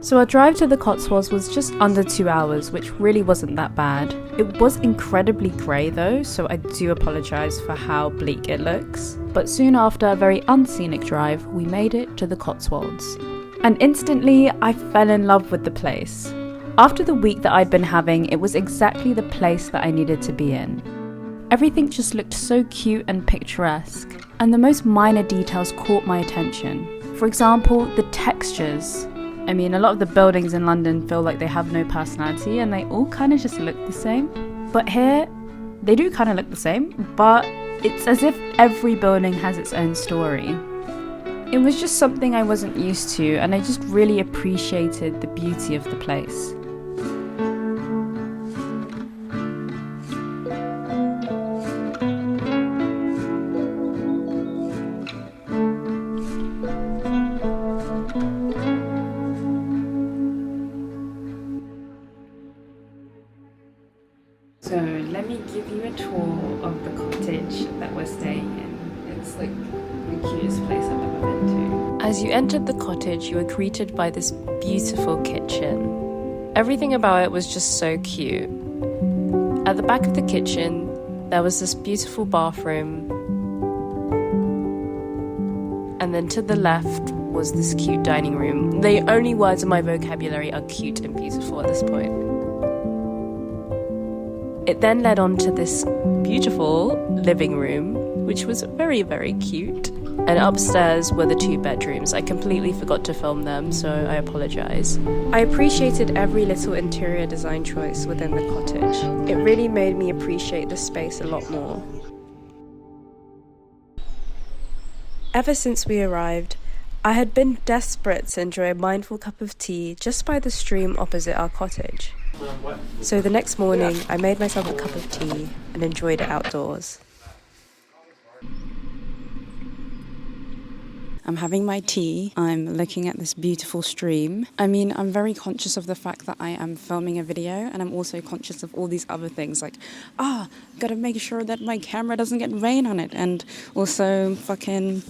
So our drive to the Cotswolds was just under 2 hours, which really wasn't that bad. It was incredibly grey though, so I do apologise for how bleak it looks. But soon after a very unscenic drive, we made it to the Cotswolds. And instantly, I fell in love with the place. After the week that I'd been having, it was exactly the place that I needed to be in. Everything just looked so cute and picturesque, and the most minor details caught my attention. For example, the textures. I mean, a lot of the buildings in London feel like they have no personality and they all kind of just look the same. But here, they do kind of look the same, but it's as if every building has its own story. It was just something I wasn't used to, and I just really appreciated the beauty of the place. So let me give you a tour of the cottage that we're staying in. It's like the cutest place I've ever been to. As you entered the cottage, you were greeted by this beautiful kitchen. Everything about it was just so cute. At the back of the kitchen, there was this beautiful bathroom. And then to the left was this cute dining room. The only words in my vocabulary are cute and beautiful at this point. It then led on to this beautiful living room, which was very, very cute. And upstairs were the 2 bedrooms. I completely forgot to film them, so I apologise. I appreciated every little interior design choice within the cottage. It really made me appreciate the space a lot more. Ever since we arrived, I had been desperate to enjoy a mindful cup of tea just by the stream opposite our cottage. So the next morning, I made myself a cup of tea and enjoyed it outdoors. I'm having my tea. I'm looking at this beautiful stream. I mean, I'm very conscious of the fact that I am filming a video, and I'm also conscious of all these other things like, gotta make sure that my camera doesn't get rain on it, and also fucking,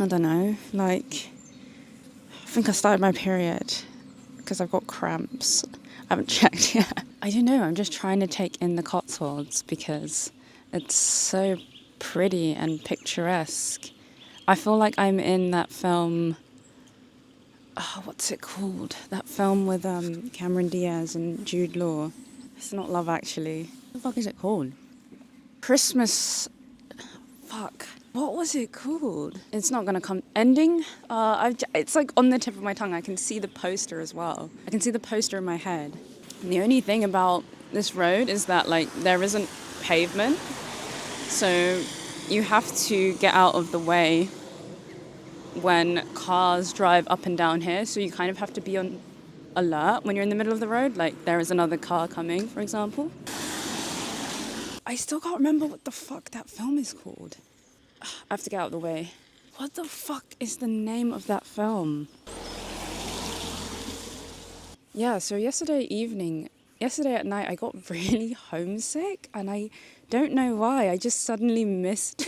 I don't know, like, I think I started my period because I've got cramps. I haven't checked yet. I don't know, I'm just trying to take in the Cotswolds because it's so pretty and picturesque. I feel like I'm in that film, what's it called? That film with Cameron Diaz and Jude Law. It's not Love Actually. What the fuck is it called? Christmas, fuck. What was it called? It's not gonna come. Ending? It's like on the tip of my tongue. I can see the poster as well. I can see the poster in my head. And the only thing about this road is that like there isn't pavement, so you have to get out of the way when cars drive up and down here. So you kind of have to be on alert when you're in the middle of the road. Like there is another car coming, for example. I still can't remember what the fuck that film is called. I have to get out of the way. What the fuck is the name of that film? Yeah, so yesterday at night, I got really homesick, and I don't know why. I just suddenly missed,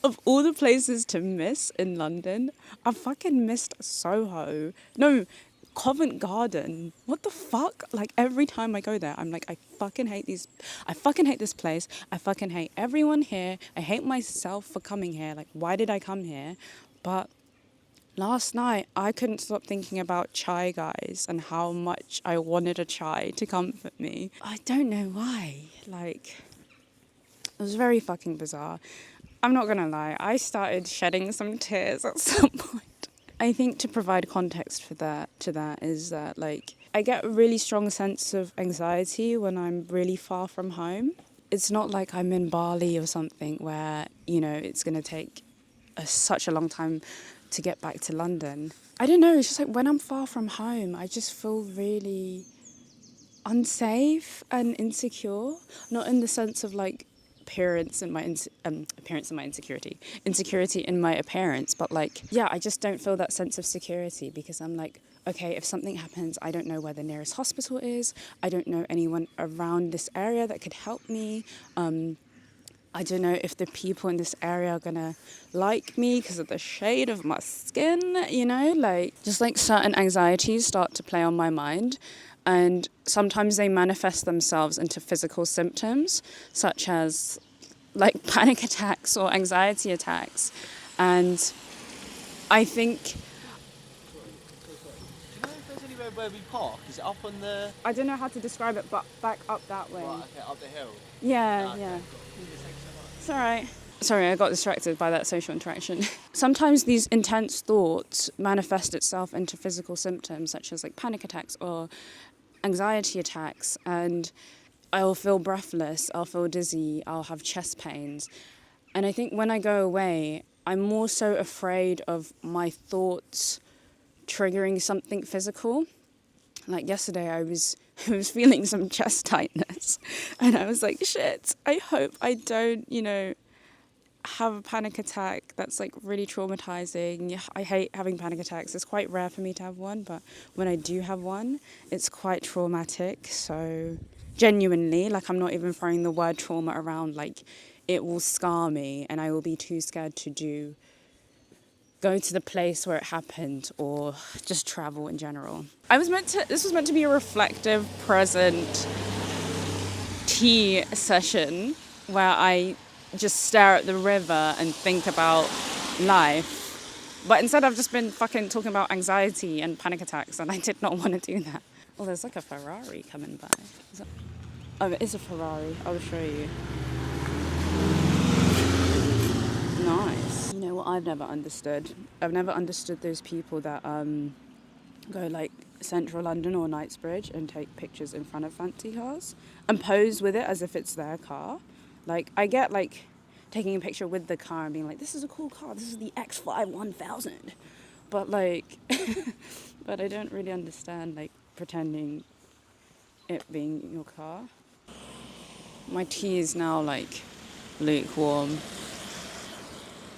of all the places to miss in London, I fucking missed Soho. No, Covent Garden. What the fuck? Like every time I go there, I'm like, I fucking hate this place. I fucking hate everyone here. I hate myself for coming here. Like, why did I come here? But last night, I couldn't stop thinking about chai, guys, and how much I wanted a chai to comfort me. I don't know why. Like, it was very fucking bizarre. I'm not gonna lie, I started shedding some tears at some point. I think to provide context to that is that, like, I get a really strong sense of anxiety when I'm really far from home. It's not like I'm in Bali or something where, you know, it's gonna take such a long time to get back to London. I don't know, it's just like when I'm far from home, I just feel really unsafe and insecure. Not in the sense of like insecurity in my appearance, but like, yeah, I just don't feel that sense of security because I'm like, okay, if something happens, I don't know where the nearest hospital is. I don't know anyone around this area that could help me. I don't know if the people in this area are gonna like me because of the shade of my skin, you know, like just like certain anxieties start to play on my mind. And sometimes they manifest themselves into physical symptoms, such as like panic attacks or anxiety attacks. And I think, Do you know if there's anywhere where we park? Is it up on the... I don't know how to describe it, but back up that way. Right, okay, up the hill? Yeah, Okay, yeah. cool. Thanks so much. It's all right. Sorry, I got distracted by that social interaction. Sometimes these intense thoughts manifest itself into physical symptoms such as like panic attacks or anxiety attacks, and I'll feel breathless, I'll feel dizzy, I'll have chest pains. And I think when I go away, I'm more so afraid of my thoughts triggering something physical. Like yesterday I was feeling some chest tightness and I was like, shit, I hope I don't, have a panic attack that's like really traumatizing. I hate having panic attacks. It's quite rare for me to have one, but when I do have one, it's quite traumatic. So genuinely, like I'm not even throwing the word trauma around, like it will scar me and I will be too scared to go to the place where it happened or just travel in general. This was meant to be a reflective, present tea session where I just stare at the river and think about life. But instead I've just been fucking talking about anxiety and panic attacks, and I did not want to do that. Oh, there's like a Ferrari coming by. Oh, it is a Ferrari. I'll show you. Nice. You know what I've never understood? I've never understood those people that go like central London or Knightsbridge and take pictures in front of fancy cars and pose with it as if it's their car. Like, I get like taking a picture with the car and being like, this is a cool car, this is the X5 1000. But like, but I don't really understand like pretending it being your car. My tea is now like lukewarm.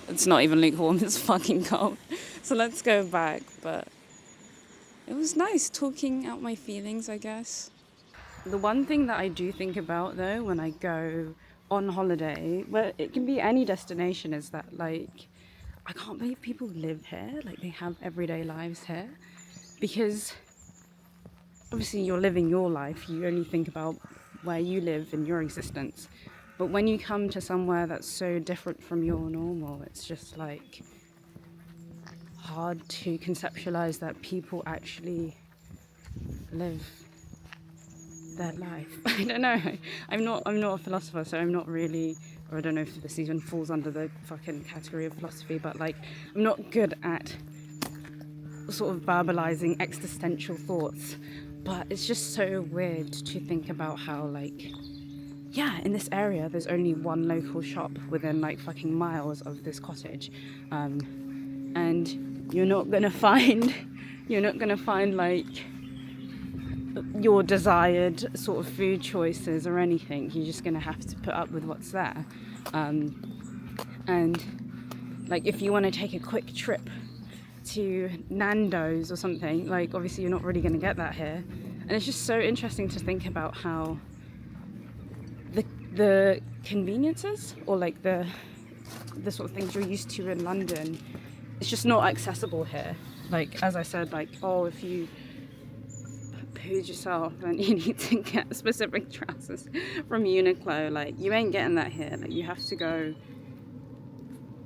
It's not even lukewarm, it's fucking cold. So let's go back, but it was nice talking out my feelings, I guess. The one thing that I do think about though when I go on holiday, but it can be any destination, is that like I can't believe people live here, like they have everyday lives here, because obviously you're living your life, you only think about where you live in your existence, but when you come to somewhere that's so different from your normal, it's just like hard to conceptualize that people actually live their life. I don't know. I'm not a philosopher, so I'm not really, or I don't know if this even falls under the fucking category of philosophy, but like I'm not good at sort of verbalizing existential thoughts. But it's just so weird to think about how like, yeah, in this area there's only one local shop within like fucking miles of this cottage, and you're not gonna find like your desired sort of food choices or anything. You're just gonna have to put up with what's there, and like if you want to take a quick trip to Nando's or something, like obviously you're not really gonna get that here. And it's just so interesting to think about how the conveniences or like the sort of things you're used to in London, it's just not accessible here. Like as I said, like, oh, if you pooed yourself and you need to get specific trousers from Uniqlo, like you ain't getting that here. Like you have to go,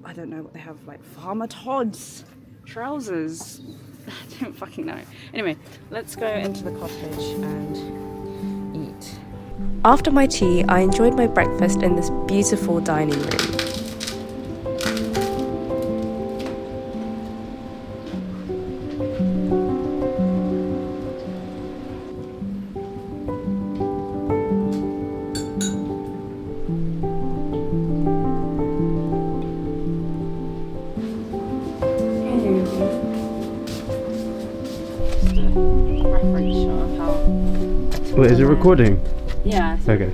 I don't know what they have, like Farmer Todd's trousers. I don't fucking know. Anyway, let's go into the cottage and eat. After my tea, I enjoyed my breakfast in this beautiful dining room. Wait, is it recording? Yeah. Okay.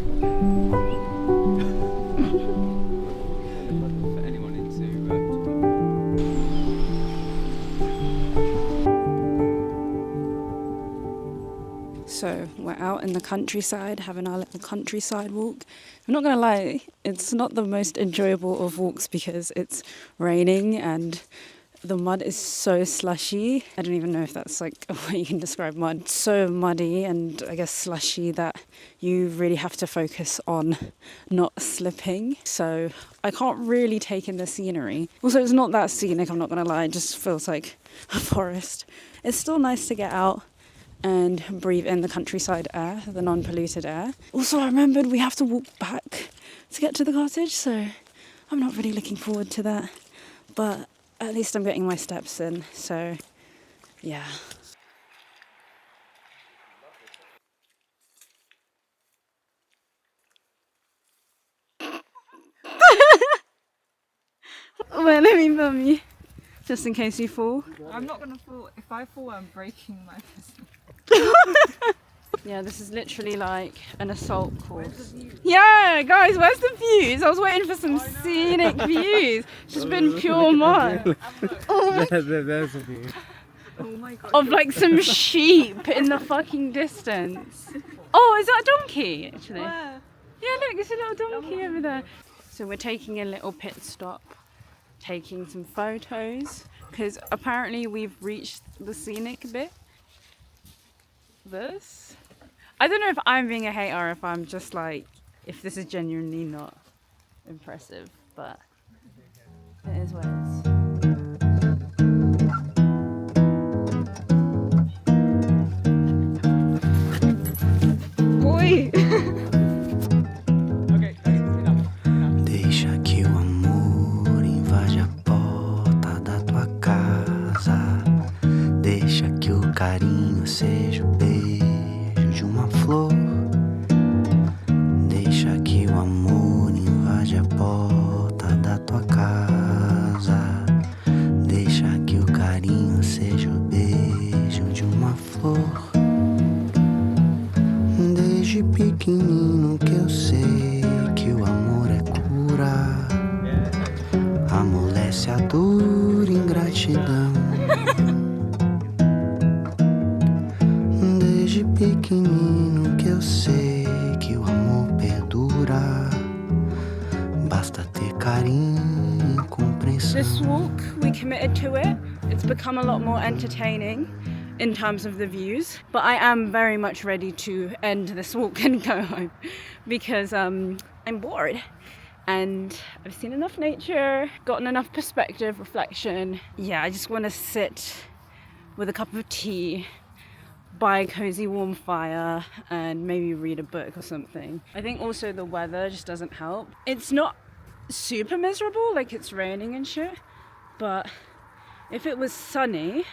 So So we're out in the countryside, having our little countryside walk. I'm not gonna lie, it's not the most enjoyable of walks because it's raining and the mud is so slushy. I don't even know if that's like a way you can describe mud. It's so muddy and I guess slushy that you really have to focus on not slipping. So I can't really take in the scenery. Also, it's not that scenic, I'm not gonna lie, it just feels like a forest. It's still nice to get out and breathe in the countryside air, the non-polluted air. Also, I remembered we have to walk back to get to the cottage, so I'm not really looking forward to that. But at least I'm getting my steps in, so yeah. Wait, let me film you, just in case you fall. I'm not gonna fall. If I fall, I'm breaking my fist. Yeah, this is literally like an assault course. Yeah, guys, where's the views? I was waiting for some scenic views. It's just been pure mud. There's a view. Oh my god. Of like some sheep in the fucking distance. Oh, is that a donkey actually? Where? Yeah, look, it's a little donkey over there. So we're taking a little pit stop, taking some photos, because apparently we've reached the scenic bit. This. I don't know if I'm being a hater or if I'm just like, if this is genuinely not impressive, but it is what it is. Oi! Deixa que o amor invade a porta da tua casa. Deixa que o carinho seja o beijo de uma flor. Deixa que o amor invade a porta da tua casa. Deixa que o carinho seja o beijo de uma flor. Desde pequenino que eu sei que o amor é cura, amolece a dor e ingratidão. Desde pequenino que eu sei que o amor perdura, basta ter carinho e compreensão. This walk, we committed to it. It's become a lot more entertaining in terms of the views, but I am very much ready to end this walk and go home because I'm bored and I've seen enough nature, gotten enough perspective, reflection. Yeah, I just want to sit with a cup of tea by a cozy warm fire and maybe read a book or something. I think also the weather just doesn't help. It's not super miserable, like it's raining and shit, but if it was sunny,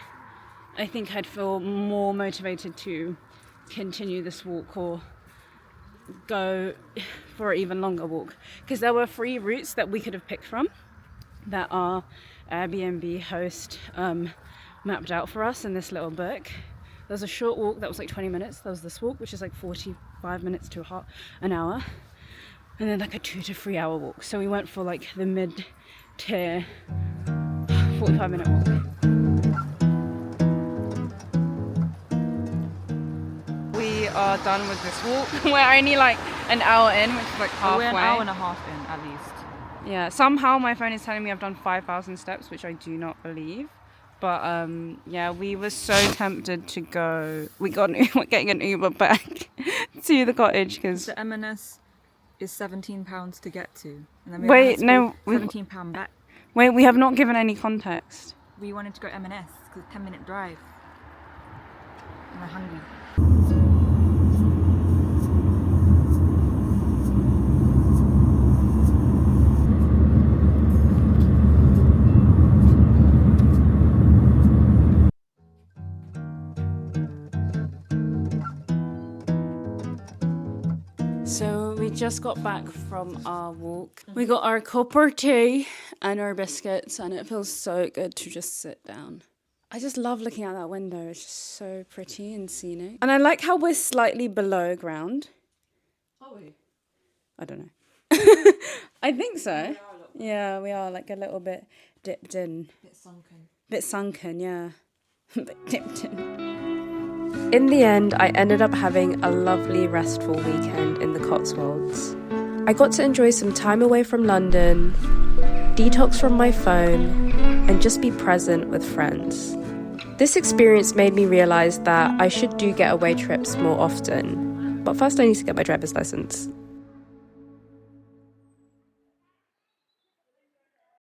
I think I'd feel more motivated to continue this walk or go for an even longer walk, because there were 3 routes that we could have picked from that our Airbnb host mapped out for us in this little book. There was a short walk that was like 20 minutes. There was this walk, which is like 45 minutes to an hour, and then like a 2 to 3 hour walk. So we went for like the mid-tier 45-minute walk. We are done with this walk. We're only like an hour in, which is like halfway. We're an hour and a half in, at least. Yeah, somehow my phone is telling me I've done 5,000 steps, which I do not believe. But yeah, we were so tempted to go. We're getting an Uber back to the cottage because The M&S is £17 to get to. And then Wait, no, £17 back. wait, we have not given any context. We wanted to go M&S because it's a 10-minute drive. And we're hungry. So we just got back from our walk. We got our cup of tea and our biscuits, and it feels so good to just sit down. I just love looking out that window. It's just so pretty and scenic. And I like how we're slightly below ground. Are we? I don't know. I think so. Yeah, we are like a little bit dipped in. Bit sunken. Bit sunken, yeah. Bit dipped in. In the end, I ended up having a lovely, restful weekend in the Cotswolds. I got to enjoy some time away from London, detox from my phone, and just be present with friends. This experience made me realise that I should do getaway trips more often, but first I need to get my driver's license.